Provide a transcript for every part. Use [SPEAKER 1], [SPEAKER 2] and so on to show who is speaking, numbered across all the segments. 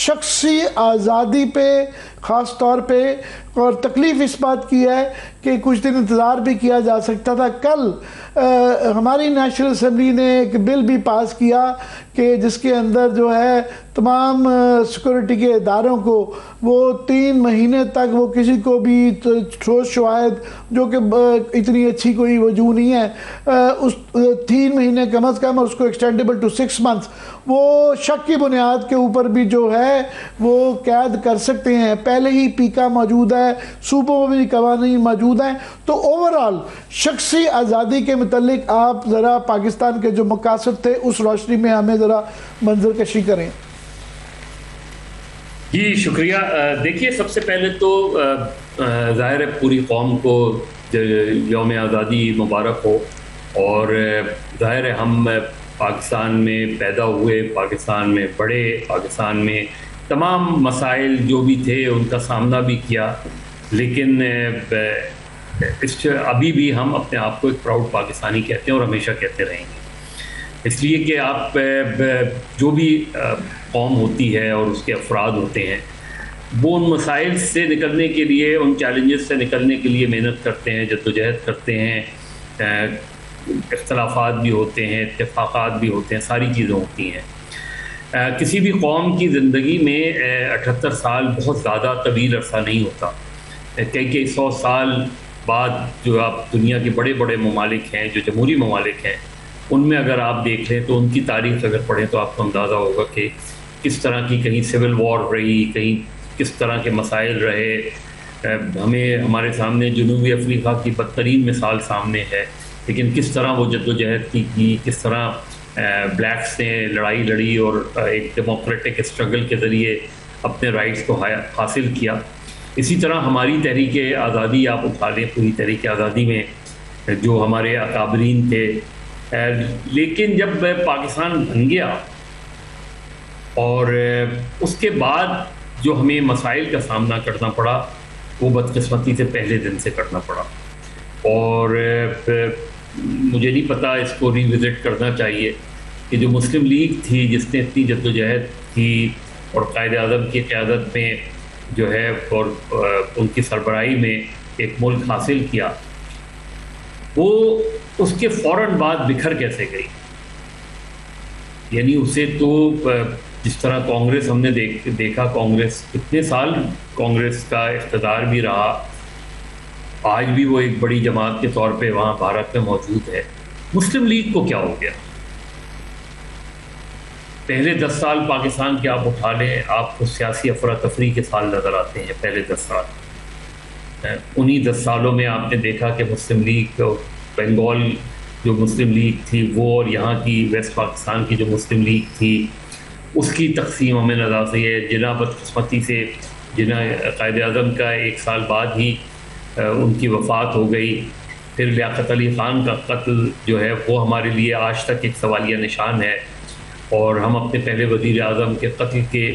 [SPEAKER 1] शख्सी आज़ादी पे ख़ास तौर पे, और तकलीफ़ इस बात की है कि कुछ दिन इंतज़ार भी किया जा सकता था। कल हमारी नेशनल असम्बली ने एक बिल भी पास किया कि जिसके अंदर जो है तमाम सिक्योरिटी के इदारों को वो 3 महीने तक वो किसी को भी ठोस शवाहिद, जो कि इतनी अच्छी कोई वजह नहीं है, उस 3 महीने कम अज़ कम, और उसको एक्सटेंडेबल टू 6 मंथ्स, वो शक की बुनियाद के ऊपर भी जो है वो कैद कर सकते हैं। पहले ही पीका मौजूद है, सूबों में भी कवानीन मौजूद हैं। तो ओवरऑल शख्सी आज़ादी के मुतल्लिक आप ज़रा पाकिस्तान के जो मकासद थे उस रोशनी में हमें ज़रा मंजर कशी करें।
[SPEAKER 2] जी शुक्रिया। देखिए, सबसे पहले तो ज़ाहिर है पूरी कौम को यौम आज़ादी मुबारक हो, और ज़ाहिर है हम पाकिस्तान में पैदा हुए, पाकिस्तान में पढ़े, पाकिस्तान में तमाम मसाइल जो भी थे उनका सामना भी किया, लेकिन अभी भी हम अपने आप को एक प्राउड पाकिस्तानी कहते हैं और हमेशा कहते रहेंगे। इसलिए कि आप जो भी कौम होती है और उसके अफराद होते हैं, वो उन मसाइल से निकलने के लिए, उन चैलेंजेस से निकलने के लिए मेहनत करते हैं, जद्दोजहद करते हैं, इख्तलाफात भी होते हैं, इत्तेफाक़ात भी होते हैं, सारी चीज़ें होती हैं। किसी भी कौम की ज़िंदगी में 78 साल बहुत ज़्यादा तवील अरसा नहीं होता। कई 100 साल बाद जो आप दुनिया के बड़े बड़े ममालिक हैं, जो जमहूरी ममालिक हैं, उनमें अगर आप देख लें तो उनकी तारीख़ अगर पढ़ें तो आपको अंदाज़ा होगा कि किस तरह की कहीं सिविल वॉर रही, कहीं किस तरह के मसाइल रहे। हमें हमारे सामने जनूबी अफ्रीका की बदतरीन मिसाल सामने है, लेकिन किस तरह वो जद्दोजहद की, किस तरह ब्लैक्स ने लड़ाई लड़ी और एक डेमोक्रेटिक स्ट्रगल के ज़रिए अपने राइट्स को हासिल किया। इसी तरह हमारी तहरीक आज़ादी आप उठा लें, पूरी तहरीक आज़ादी में जो हमारे अकाबरीन थे, लेकिन जब पाकिस्तान बन गया और उसके बाद जो हमें मसाइल का सामना करना पड़ा, वो बदकिस्मती से पहले दिन से करना पड़ा। और मुझे नहीं पता, इसको रिविज़िट करना चाहिए कि जो मुस्लिम लीग थी जिसने इतनी जद्दोजहद की और कायद-ए-आज़म की क़यादत में जो है और उनकी सरबराही में एक मुल्क हासिल किया, वो उसके फ़ौरन बाद बिखर कैसे गई। यानी उसे तो जिस तरह कांग्रेस हमने देखा, कांग्रेस कितने साल कांग्रेस का इक़्तिदार भी रहा, आज भी वो एक बड़ी जमात के तौर पे वहाँ भारत में मौजूद है। मुस्लिम लीग को क्या हो गया? पहले 10 साल पाकिस्तान के आप उठा लें, आपको सियासी अफरा तफरी के साल नज़र आते हैं, पहले 10 साल। उन्हीं 10 सालों में आपने देखा कि मुस्लिम लीग, बंगाल जो मुस्लिम लीग थी वो, और यहाँ की वेस्ट पाकिस्तान की जो मुस्लिम लीग थी, उसकी तकसीम हमें नज़र आती है। जिना बदकिस्मती से जिना कायद-ए-आज़म का 1 साल बाद ही उनकी वफ़ात हो गई। फिर लियाकत अली ख़ान का कत्ल जो है वो हमारे लिए आज तक एक सवालिया निशान है, और हम अपने पहले वज़ीर आज़म के कत्ल के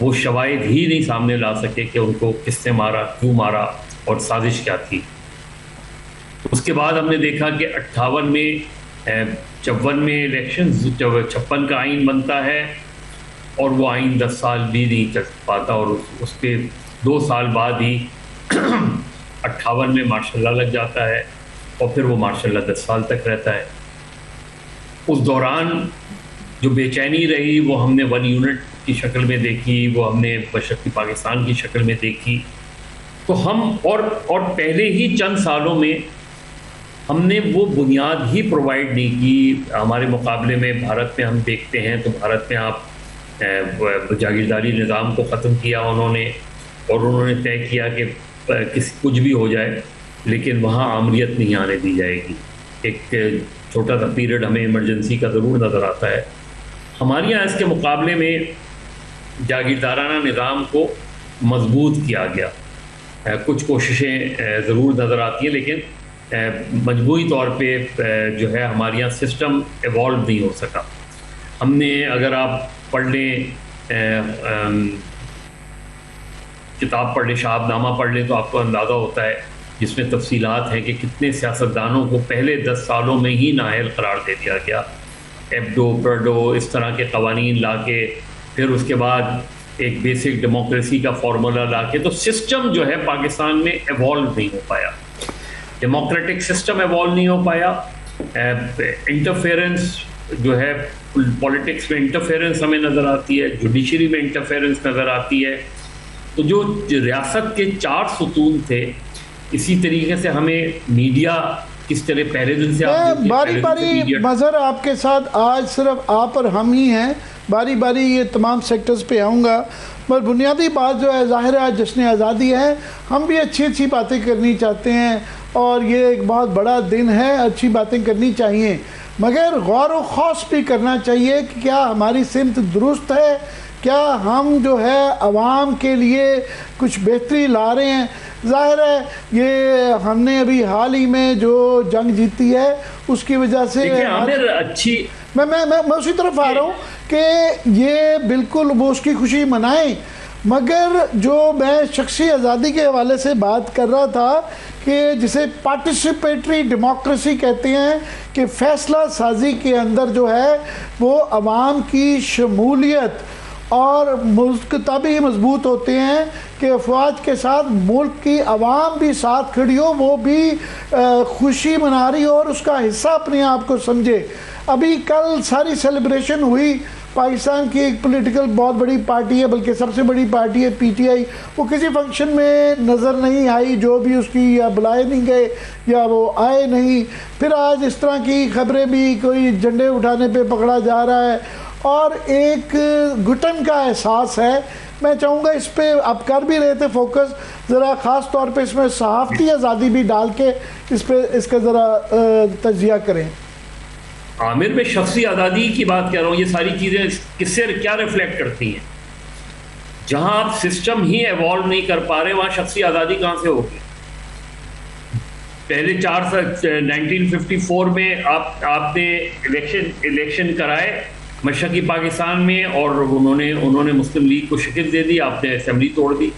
[SPEAKER 2] वो शवाहिद ही नहीं सामने ला सके कि उनको किसने मारा, क्यों मारा और साजिश क्या थी। उसके बाद हमने देखा कि 58 में 54 में इलेक्शन, 56 का आइन बनता है और वो आइन 10 साल भी नहीं चल पाता, और उसके 2 साल बाद ही 58 में मार्शल लॉ लग जाता है, और फिर वो मार्शल लॉ 10 साल तक रहता है। उस दौरान जो बेचैनी रही वो हमने 1 यूनिट की शक्ल में देखी, वो हमने मशरक़ी पाकिस्तान की शक्ल में देखी। तो हम और पहले ही चंद सालों में हमने वो बुनियाद ही प्रोवाइड नहीं की। हमारे मुकाबले में भारत में हम देखते हैं तो भारत में आप जागीरदारी निज़ाम को ख़त्म किया उन्होंने, और उन्होंने तय किया कि कुछ भी हो जाए लेकिन वहाँ आमरीत नहीं आने दी जाएगी। एक छोटा सा पीरियड हमें इमरजेंसी का ज़रूर नज़र आता है। हमारे यहाँ इसके मुकाबले में जागीरदाराना निज़ाम को मजबूत किया गया। कुछ कोशिशें ज़रूर नज़र आती हैं, लेकिन मजबूरी तौर पे जो है हमारे यहाँ सिस्टम एवॉल्व नहीं हो सका। हमने, अगर आप पढ़ लें, किताब पढ़ लें, शहाबनामा पढ़ लें, तो आपको अंदाज़ा होता है जिसमें तफसीलात हैं कि कितने सियासतदानों को पहले 10 सालों में ही नाअहल करार दे दिया गया। एब्डो, पर्डो, इस तरह के कवानीन ला के फिर उसके बाद एक बेसिक डेमोक्रेसी का फॉर्मूला लाके, तो सिस्टम जो है पाकिस्तान में एवॉल्व नहीं हो पाया, डेमोक्रेटिक सिस्टम एवॉल्व नहीं हो पाया। इंटरफेरेंस जो है पॉलिटिक्स में इंटरफेरेंस हमें नज़र आती है, जुडिशरी में इंटरफेरेंस नज़र आती है। तो जो रियासत के 4 सुतून थे, इसी तरीके से हमें मीडिया किस तरह पहले दिन से
[SPEAKER 1] बारी बारी मज़हर आपके साथ आज सिर्फ आप और हम ही हैं, बारी बारी ये तमाम सेक्टर्स पे आऊँगा, पर बुनियादी बात जो है ज़ाहिर है आज जश्न आज़ादी है, हम भी अच्छी अच्छी बातें करनी चाहते हैं और ये एक बहुत बड़ा दिन है, अच्छी बातें करनी चाहिए, मगर गौर व खौस भी करना चाहिए कि क्या हमारी सिमत दुरुस्त है, क्या हम जो है आवाम के लिए कुछ बेहतरी ला रहे हैं। ज़ाहिर है ये हमने अभी हाल ही में जो जंग जीती है उसकी वजह से
[SPEAKER 2] अच्छी
[SPEAKER 1] मैं उसी तरफ आ रहा हूँ कि ये बिल्कुल वो उसकी खुशी मनाएं, मगर जो मैं शख्सी आज़ादी के हवाले से बात कर रहा था कि जिसे पार्टिसिपेटरी डेमोक्रेसी कहते हैं कि फ़ैसला साजी के अंदर जो है वो आवाम की शमूलियत और मुल्क तभी मजबूत होते हैं कि अफवाज के साथ मुल्क की आवाम भी साथ खड़ी हो, वो भी खुशी मना रही हो और उसका हिस्सा अपने आप को समझे। अभी कल सारी सेलिब्रेशन हुई, पाकिस्तान की एक पॉलिटिकल बहुत बड़ी पार्टी है, बल्कि सबसे बड़ी पार्टी है PTI, वो किसी फंक्शन में नज़र नहीं आई, जो भी उसकी या बुलाए नहीं गए या वो आए नहीं। फिर आज इस तरह की खबरें भी, कोई झंडे उठाने पे पकड़ा जा रहा है और एक घुटन का एहसास है। मैं चाहूँगा इस पे आप कर भी रहे थे फोकस, ज़रा ख़ास तौर पे इसमें सहाफ़ती आज़ादी भी डाल के इस पे इसका ज़रा तजिया करें।
[SPEAKER 2] आमिर, में शख्सी आज़ादी की बात कर रहा हूँ, ये सारी चीज़ें किससे क्या रिफ्लेक्ट करती हैं? जहाँ आप सिस्टम ही एवॉल्व नहीं कर पा रहे वहाँ शख्सी आज़ादी कहाँ से होगी? पहले 1954 में आपने इलेक्शन कराए मशरक़ी पाकिस्तान में और उन्होंने मुस्लिम लीग को शिकस्त दे दी, आपने असेंबली तोड़ दी।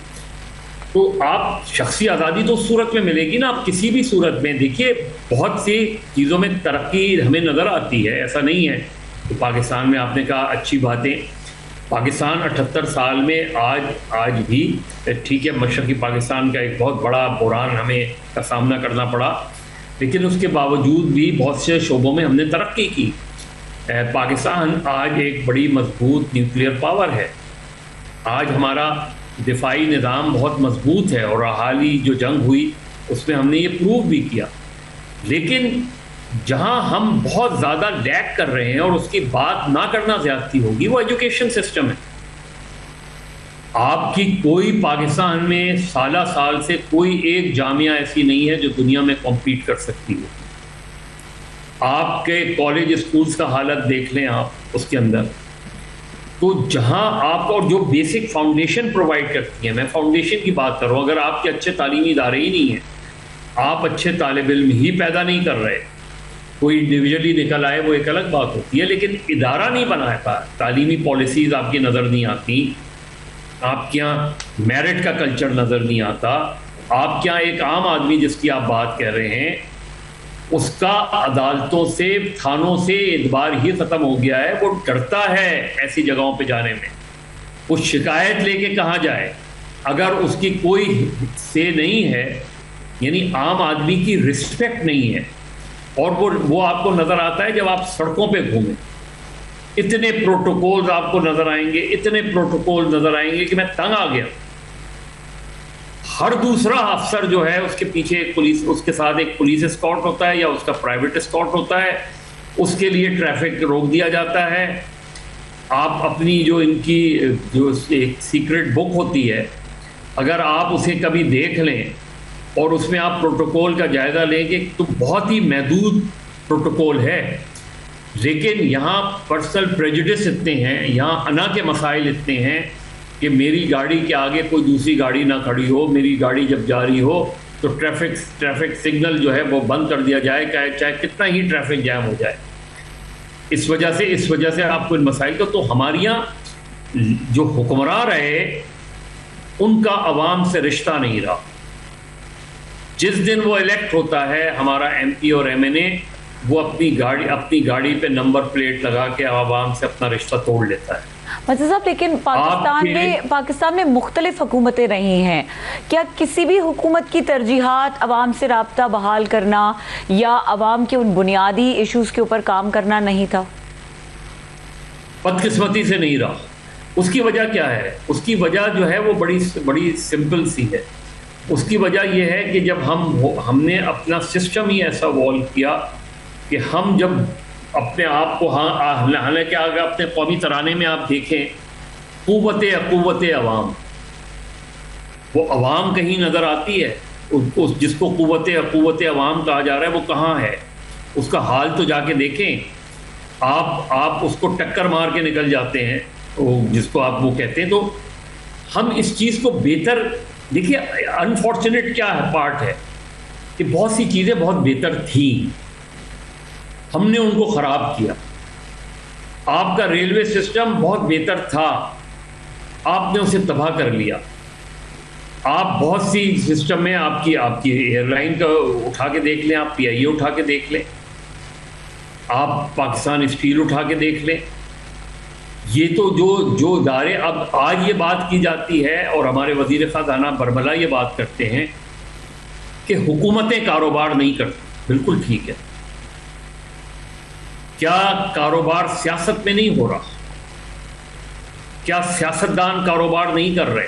[SPEAKER 2] तो आप शख्सी आज़ादी तो उस सूरत में मिलेगी ना, आप किसी भी सूरत में देखिए बहुत सी चीज़ों में तरक्की हमें नज़र आती है, ऐसा नहीं है कि पाकिस्तान में आपने कहा अच्छी बातें, पाकिस्तान 78 साल में आज भी ठीक है, मशरक़ी पाकिस्तान का एक बहुत बड़ा बुरान हमें का सामना करना पड़ा, लेकिन उसके बावजूद भी बहुत से शोबों में हमने तरक्की की। पाकिस्तान आज एक बड़ी मजबूत न्यूक्लियर पावर है, आज हमारा दिफाई निज़ाम बहुत मजबूत है और हाली जो जंग हुई उसमें हमने ये प्रूव भी किया। लेकिन जहां हम बहुत ज़्यादा लैग कर रहे हैं और उसकी बात ना करना ज़्यादती होगी, वो एजुकेशन सिस्टम है। आपकी कोई पाकिस्तान में साल से कोई एक जामिया ऐसी नहीं है जो दुनिया में कॉम्पीट कर सकती हो। आपके कॉलेज स्कूल्स का हालत देख लें आप, उसके अंदर तो जहां आपको और जो बेसिक फाउंडेशन प्रोवाइड करती है, मैं फाउंडेशन की बात कर रहा हूँ, अगर आपके अच्छे तालीमी इदारे ही नहीं हैं, आप अच्छे तालिब इल्म ही पैदा नहीं कर रहे, कोई इंडिविजुअली निकल आए वो एक अलग बात होती है, लेकिन इदारा नहीं बनाया था, तालीमी पॉलिसीज़ आपकी नज़र नहीं आती, आपके यहाँ मेरिट का कल्चर नज़र नहीं आता, आपके यहाँ एक आम आदमी जिसकी आप बात कह रहे हैं उसका अदालतों से, थानों से एतबार ही ख़त्म हो गया है, वो डरता है ऐसी जगहों पे जाने में, वो शिकायत लेके कहाँ जाए अगर उसकी कोई से नहीं है, यानी आम आदमी की रिस्पेक्ट नहीं है। और वो आपको नज़र आता है जब आप सड़कों पे घूमें, इतने प्रोटोकॉल्स आपको नज़र आएंगे, इतने प्रोटोकॉल नज़र आएंगे कि मैं तंग आ गया। हर दूसरा अफसर जो है उसके पीछे एक पुलिस, उसके साथ एक पुलिस एस्कॉर्ट होता है या उसका प्राइवेट एस्कॉर्ट होता है, उसके लिए ट्रैफिक रोक दिया जाता है। आप अपनी जो इनकी जो एक सीक्रेट बुक होती है, अगर आप उसे कभी देख लें और उसमें आप प्रोटोकॉल का जायज़ा लेंगे तो बहुत ही महदूद प्रोटोकॉल है, लेकिन यहाँ पर्सनल प्रेजुडिस इतने हैं, यहाँ अना के मसाइल इतने हैं कि मेरी गाड़ी के आगे कोई दूसरी गाड़ी ना खड़ी हो, मेरी गाड़ी जब जा रही हो तो ट्रैफिक सिग्नल जो है वो बंद कर दिया जाए, चाहे कितना ही ट्रैफिक जैम हो जाए। इस वजह से आपको इन मसाइल का, तो हमारे यहाँ जो हुक्मरान रहे उनका आवाम से रिश्ता नहीं रहा। जिस दिन वो इलेक्ट होता है हमारा MP और MNA, वो अपनी गाड़ी पे नंबर प्लेट लगा के आवाम से अपना रिश्ता तोड़ लेता है।
[SPEAKER 3] मतलब साहब, लेकिन पाकिस्तान में मुख्तलिफ हुकूमतें रही हैं, क्या किसी भी हुकूमत की तरजीहात अवाम से राब्ता बहाल करना या अवाम के उन बुनियादी इश्यूज के ऊपर काम करना नहीं था?
[SPEAKER 2] बदकिस्मती से नहीं रहा। उसकी वजह क्या है? उसकी वजह जो है वो बड़ी बड़ी सिंपल सी है। उसकी वजह यह है कि जब हमने अपना सिस्टम ही ऐसा वॉल्व किया कि हम जब अपने आप को, हालांकि अगर अपने कौमी तराने में आप देखें, कुव्वत अवाम, वो अवाम कहीं नज़र आती है? उस जिसको कुव्वत अवाम कहा जा रहा है वो कहाँ है? उसका हाल तो जाके देखें। आप उसको टक्कर मार के निकल जाते हैं, जिसको आप वो कहते हैं। तो हम इस चीज़ को बेहतर देखिए, अनफॉर्चुनेट क्या है पार्ट है कि बहुत सी चीज़ें बहुत बेहतर थी, हमने उनको ख़राब किया। आपका रेलवे सिस्टम बहुत बेहतर था, आपने उसे तबाह कर लिया। आप बहुत सी सिस्टम में आपकी एयरलाइन का उठा के देख लें, आप PIA उठा के देख लें, आप पाकिस्तान स्टील उठा के देख लें। ये तो जो इदारे, अब आज ये बात की जाती है और हमारे वज़ीर ख़ज़ाना बरमला ये बात करते हैं कि हुकूमतें कारोबार नहीं करती। बिल्कुल ठीक है, क्या कारोबार सियासत में नहीं हो रहा? क्या सियासतदान कारोबार नहीं कर रहे?